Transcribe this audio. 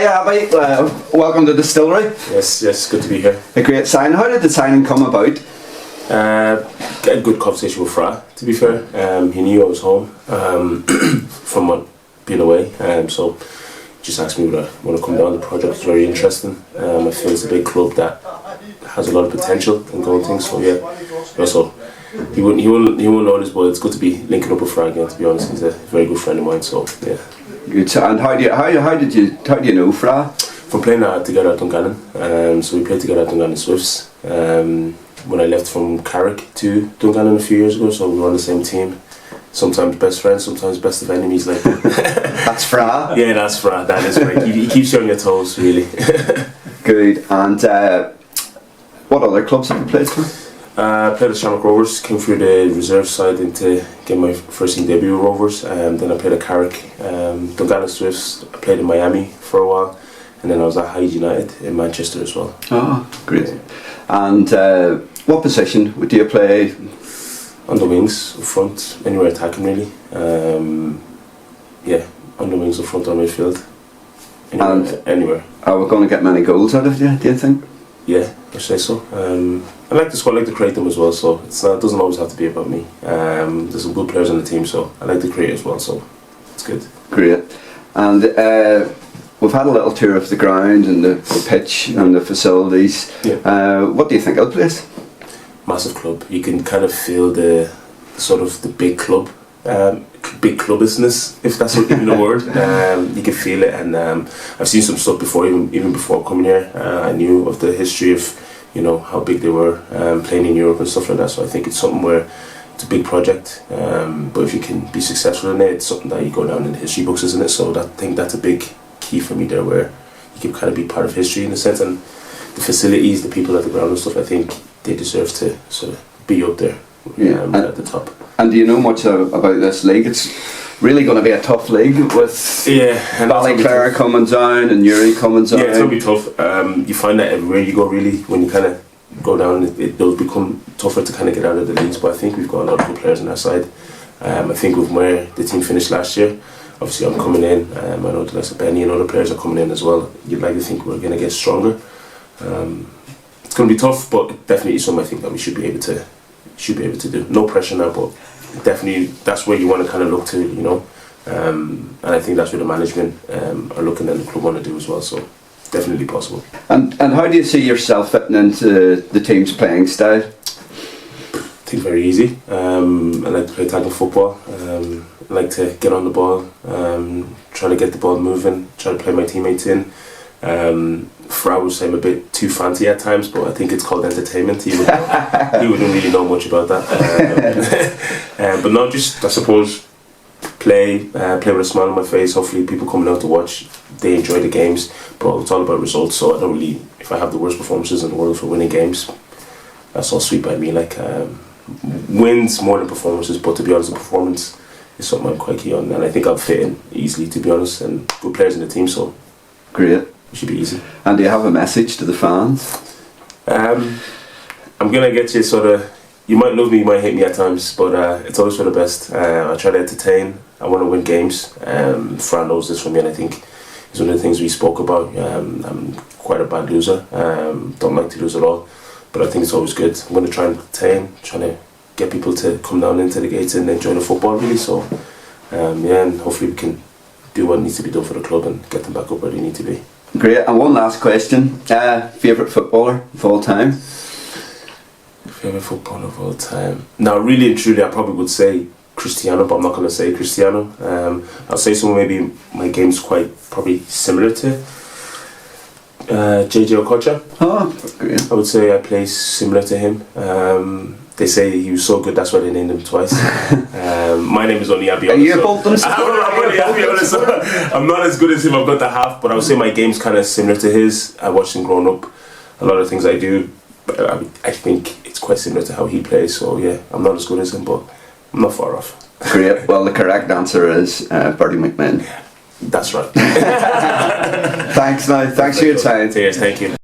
Hi Abby, welcome to the distillery. Yes, good to be here. A great sign. How did the signing come about? Got a good conversation with Fra, to be fair. He knew I was home from being away, so just asked me would I want to come down. The project is very interesting. I feel it's a big club that has a lot of potential in going things, so yeah. Also, he won't know this, but it's good to be linking up with Fra again, to be honest. He's a very good friend of mine, so yeah. Good. And how do you know Fra? From playing together at Dungannon, so we played together at Dungannon Swifts. When I left from Carrick to Dungannon a few years ago, so we were on the same team. Sometimes best friends, sometimes best of enemies. Like that's Fra. Yeah, that's Fra. That is right. He keeps you on your toes, really. Good. And what other clubs have you played for? Played at Shamrock Rovers, came through the reserve side into get my first team debut with Rovers. Then I played at Carrick, Dungannon Swifts. I played in Miami for a while, and then I was at Hyde United in Manchester as well. Oh, great. And what position do you play? On the wings, up front, anywhere attacking really. Yeah, on the wings, up front, or midfield. Anywhere. Are we going to get many goals out of you, do you think? Yeah, I say so. I like to score, I like to create them as well, so it doesn't always have to be about me. There's some good players on the team, so I like to create as well, so it's good. Great. And we've had a little tour of the ground and the pitch and the facilities. Yeah. What do you think of the place? Massive club. You can kind of feel the sort of the big club, big clubbishness, if that's even a word. You can feel it, and I've seen some stuff before, even before coming here. I knew of the history of, how big they were playing in Europe and stuff like that. So I think it's something where it's a big project, but if you can be successful in it, it's something that you go down in the history books, isn't it? So I think that's a big key for me there, where you can kind of be part of history in a sense, and the facilities, the people at the ground and stuff. I think they deserve to sort of be up there, at the top. And do you know much about this league? It's really going to be a tough league with Ballyclare coming down and Uri coming down. Yeah, it's going to be tough. You find that everywhere you go, really, when you kind of go down, it does become tougher to kind of get out of the leagues. But I think we've got a lot of good players on our side. I think with where the team finished last year, obviously I'm coming in. I know the likes of Benny and other players are coming in as well. You'd like to think we're going to get stronger. It's going to be tough, but definitely something I think that we should be able to do. No pressure now, but definitely that's where you want to kind of look to, and I think that's where the management are looking, and the club want to do as well. So definitely possible. And how do you see yourself fitting into the team's playing style? I think very easy. I like to play tackle football. I like to get on the ball, try to get the ball moving, try to play my teammates in. Fra would say I'm a bit too fancy at times, but I think it's called entertainment. He wouldn't really know much about that. But no, just I suppose play with a smile on my face. Hopefully people coming out to watch, they enjoy the games. But it's all about results, so I don't really, if I have the worst performances in the world for winning games, that's all sweet by me. Like wins more than performances, but to be honest, the performance is something I'm quite keen on, and I think I'll fit in easily, to be honest, and good players in the team, so great. It should be easy. And do you have a message to the fans? I'm gonna get you sort of. You might love me, you might hate me at times, but it's always for the best. I try to entertain. I want to win games. Fran knows this from me, and I think it's one of the things we spoke about. I'm quite a bad loser. Don't like to lose at all, but I think it's always good. I'm going to try and entertain, trying to get people to come down into the gates and enjoy the football, really. So and hopefully we can do what needs to be done for the club and get them back up where they need to be. Great. And one last question. Favourite footballer of all time? Favourite footballer of all time? Now, really and truly, I probably would say Cristiano, but I'm not going to say Cristiano. I'll say someone maybe my game's probably similar to JJ Okocha. Oh, great. I would say I play similar to him. They say he was so good, that's why they named him twice. My name is only Abby. Are you both them? I'm not as good as him, I've got the half, but I would say my game's kind of similar to his. I watched him growing up. A lot of things I do, I think it's quite similar to how he plays, so yeah, I'm not as good as him, but I'm not far off. Great. Well, the correct answer is Bertie McMahon. That's right. Thanks for your time. Cheers, thank you.